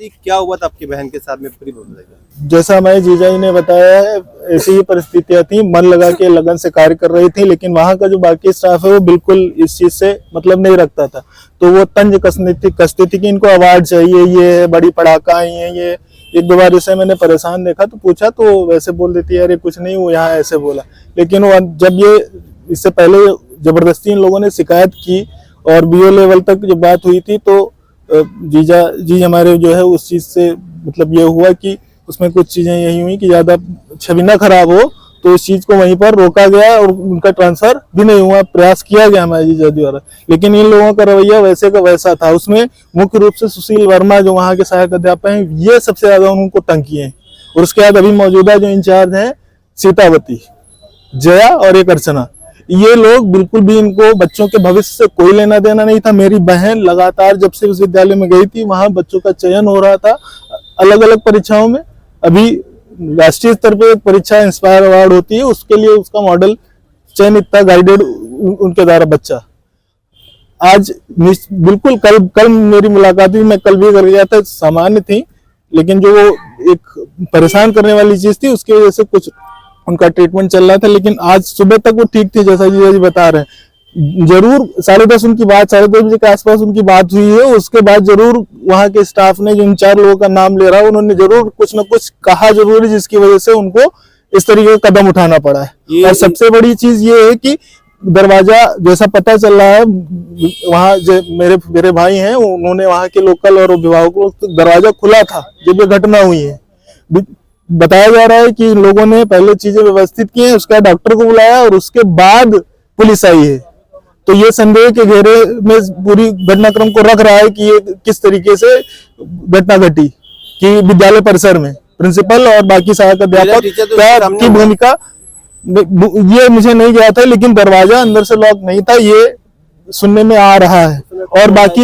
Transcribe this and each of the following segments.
जी क्या हुआ था आपकी बहन के साथ में, पूरी बताइए। जैसा हमारे जीजा जी ने बताया है, ऐसी ही परिस्थितियां थी। मन लगा के लगन से कार्य कर रही थी, लेकिन वहां का जो बाकी स्टाफ है वो बिल्कुल इस चीज से मतलब नहीं रखता था। तो वो तंज कसती थी कि इनको अवार्ड चाहिए, ये है, बड़ी पढ़ाका है ये। एक दो बार इसे मैंने परेशान देखा तो पूछा तो वैसे बोल देती है, अरे कुछ नहीं, वो यहाँ ऐसे बोला। लेकिन वो जब ये इससे पहले जबरदस्ती इन लोगों ने शिकायत की और बीओ लेवल तक जब बात हुई थी तो जीजा जी हमारे जो है उस चीज से मतलब ये हुआ कि उसमें कुछ चीजें यही हुई कि ज्यादा छवि ना खराब हो, तो इस चीज को वहीं पर रोका गया और उनका ट्रांसफर भी नहीं हुआ। प्रयास किया गया हमारे जीजा द्वारा, लेकिन इन लोगों का रवैया वैसे का वैसा था। उसमें मुख्य रूप से सुशील वर्मा जो वहाँ के सहायक अध्यापक हैं, ये सबसे ज्यादा उनको तंग किए हैं। और उसके बाद अभी मौजूदा जो इंचार्ज हैं सीतावती, जया और एक अर्चना, ये लोग बिल्कुल भी इनको बच्चों के भविष्य से कोई लेना देना नहीं था। मेरी बहन लगातार जब से उस विद्यालय में गई थी, वहां बच्चों का चयन हो रहा था अलग अलग परीक्षाओं में। अभी राष्ट्रीय स्तर पे एक परीक्षा इंस्पायर अवार्ड होती है, उसके लिए उसका मॉडल चयनित था, गाइडेड उनके द्वारा बच्चा। आज बिल्कुल कल मेरी मुलाकात हुई, मैं कल भी कर गया था, सामान्य थी, लेकिन जो वो एक परेशान करने वाली चीज थी उसकी वजह से कुछ उनका ट्रीटमेंट चल रहा था। लेकिन आज सुबह तक वो ठीक थी, जैसा जी बता रहे हैं। जरूर 10:30 उनकी बात, 10:30 बजे के आसपास उनकी बात हुई है। उसके बाद जरूर वहां के स्टाफ ने, जो इन 4 लोगों का नाम ले रहा है, उन्होंने जरूर कुछ न कुछ कहा जरूर है, जिसकी वजह से उनको इस तरीके का कदम उठाना पड़ा है। और सबसे बड़ी चीज ये है कि दरवाजा, जैसा पता चल रहा है, वहाँ मेरे भाई हैं, उन्होंने वहाँ के लोकल और अभिभावकों को, दरवाजा खुला था जब ये घटना हुई है। बताया जा रहा है कि इन लोगों ने पहले चीजें व्यवस्थित की हैं, उसके बाद डॉक्टर को बुलाया और उसके बाद पुलिस आई है। तो ये संदेह के घेरे में पूरी घटनाक्रम को रख रहा है कि ये किस तरीके से घटना घटी, कि विद्यालय परिसर में प्रिंसिपल और बाकी सहायक अध्यापक की भूमिका, ये मुझे नहीं गया था, लेकिन दरवाजा अंदर से लॉक नहीं था, ये सुनने में आ रहा है। और बाकी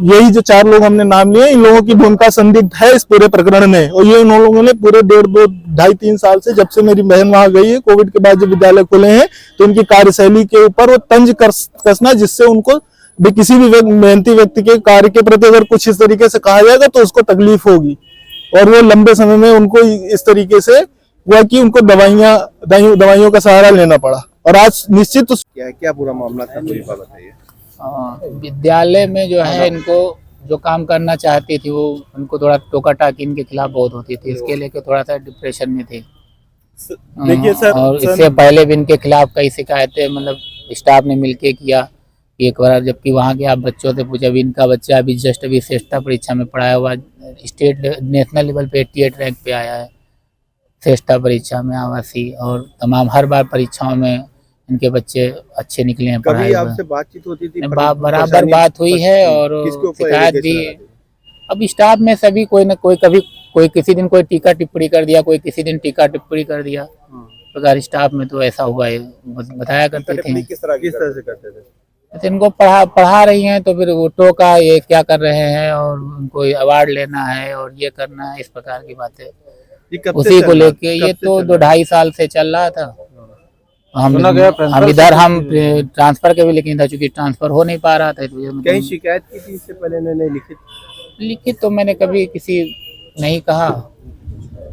यही जो 4 लोग हमने नाम लिए, इन लोगों की भूमिका संदिग्ध है इस पूरे प्रकरण में। और ये इन लोगों ने पूरे 2.5-3 साल से, जब से मेरी बहन वहां गई है, कोविड के बाद जब विद्यालय खुले हैं, तो उनकी कार्यशैली के ऊपर वो तंज कसना, जिससे उनको भी किसी भी मेहनती व्यक्ति के कार्य के प्रति अगर कुछ इस तरीके से कहा जाएगा तो उसको तकलीफ होगी। और वो लंबे समय में उनको इस तरीके से हुआ कि उनको दवाइयों का सहारा लेना पड़ा। और आज निश्चित क्या पूरा मामला था, पूरी बात बताइए। विद्यालय में जो है, इनको जो काम करना चाहती थी वो उनको थोड़ा टोका टाकी इनके खिलाफ बहुत होती थी, इसके लेके थोड़ा सा डिप्रेशन में थे। देखिए सर, और इससे पहले भी इनके खिलाफ कई शिकायतें मतलब स्टाफ ने मिलके किया एक बार, जबकि वहाँ के आप बच्चों से पूछा, अभी इनका बच्चा अभी जस्ट अभी श्रेष्ठता परीक्षा में पढ़ाया हुआ, स्टेट नेशनल लेवल पे 88 रैंक पे आया है श्रेष्ठता परीक्षा में आवासीय, और तमाम हर बार परीक्षाओं में इनके बच्चे अच्छे निकले हैं पढ़ाई में। आपसे बातचीत होती थी? बराबर बात हुई है और शिकायत भी। अब स्टाफ में सभी कोई न कोई, कभी कोई किसी दिन कोई टीका टिप्पणी कर दिया, कोई किसी दिन टीका टिप्पणी कर दिया, प्रकार स्टाफ में तो ऐसा हुआ है, बताया करते थे। किस तरह से करते थे? इनको पढ़ा रही हैं तो फिर वो टोका, ये क्या कर रहे हैं और उनको अवार्ड लेना है और ये करना है, इस प्रकार की बातें उसी को लेके। ये तो 2-2.5 साल से चल रहा था। हम इधर हम ट्रांसफर के भी लेकिन था, चूंकि ट्रांसफर हो नहीं पा रहा था। कहीं शिकायत की थी इससे पहले? मैंने लिखित तो मैंने कभी किसी नहीं कहा।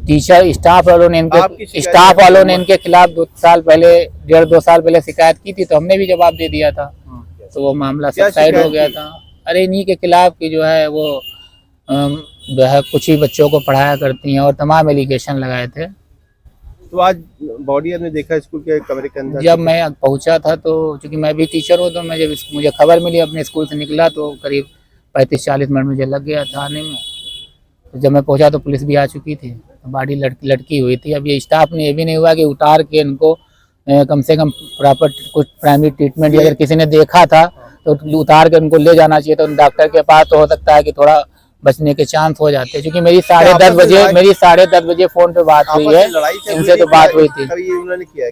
टीचर स्टाफ वालों ने इनके खिलाफ 2 साल पहले, 1.5-2 साल पहले शिकायत की थी, तो हमने भी जवाब दे दिया था, तो वो मामला सबसाइड हो गया था। अरे इन्हीं के खिलाफ की जो है वो जो है कुछ ही बच्चों को पढ़ाया करती हैं और तमाम एलिगेशन लगाए थे। तो आज बॉडी आपने देखा स्कूल के कमरे के अंदर? जब मैं पहुंचा था तो, चूंकि मैं भी टीचर हूँ, तो मैं जब मुझे खबर मिली अपने स्कूल से निकला तो करीब 35-40 मिनट मुझे लग गया था आने में। तो जब मैं पहुंचा तो पुलिस भी आ चुकी थी, बॉडी लटकी हुई थी। अब ये स्टाफ ने ये भी नहीं हुआ कि उतार के इनको कम से कम प्रॉपर कुछ प्राइमरी ट्रीटमेंट, अगर किसी ने देखा था तो उतार के उनको ले जाना चाहिए, तो डॉक्टर के पास तो हो सकता है कि थोड़ा बचने के चांस हो जाते हैं। क्योंकि मेरी 10:30 बजे फोन पे बात हुई है इनसे, तो बात हुई थी।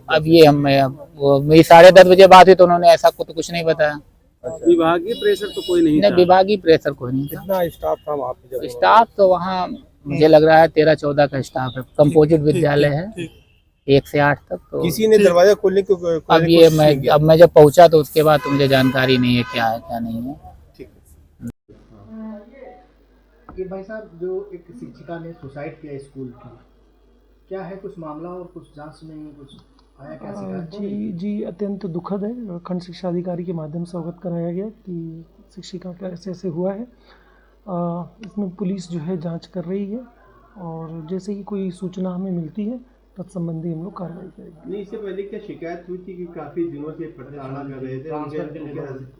अब ये मेरी 10:30 बजे बात हुई तो उन्होंने ऐसा कुछ नहीं बताया। विभागीय प्रेशर तो कोई नहीं था? विभागीय प्रेशर कोई नहीं था। कितना स्टाफ था वहाँ पे? स्टाफ तो वहाँ मुझे लग रहा है 13-14 का स्टाफ है। कंपोजिट विद्यालय है 1 से 8 तक। तो किसी ने दरवाजा खोलने को अब मैं जब पहुंचा तो उसके बाद तो मुझे जानकारी नहीं है क्या है क्या नहीं है। ये भाई साहब जो एक शिक्षिका ने सुसाइड किया स्कूल की, क्या है कुछ मामला और कुछ जांच में कुछ आया क्या शिकायत? जी अत्यंत दुखद है। खंड शिक्षा अधिकारी के माध्यम से अवगत कराया गया कि शिक्षिका का ऐसे हुआ है। इसमें पुलिस जो है जांच कर रही है और जैसे ही कोई सूचना हमें मिलती है तत्संबंधी हम लोग कार्रवाई करेंगे। नहीं, इससे पहले क्या शिकायत हुई थी कि काफी दिनों से प्रताड़ना कर रहे थे,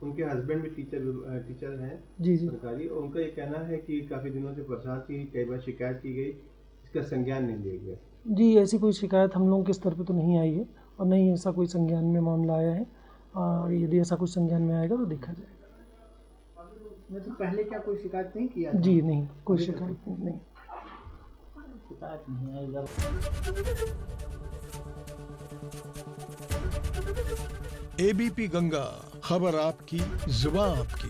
उनके हस्बैंड भी टीचर हैं जी सरकारी, और उनका ये कहना है कि काफी दिनों से परेशान थी, कई बार शिकायत की गई, इसका संज्ञान नहीं लिया गया। जी ऐसी कोई शिकायत हम लोगों के स्तर पे तो नहीं आई है और नहीं ऐसा कोई संज्ञान में मामला आया है। और यदि ऐसा कुछ संज्ञान में आएगा तो देखा जाएगा। मैं तो पहले क्या कोई शिकायत नहीं किया? जी नहीं, कोई शिकायत नहीं। एबीपी गंगा, खबर आपकी, जुबान आपकी।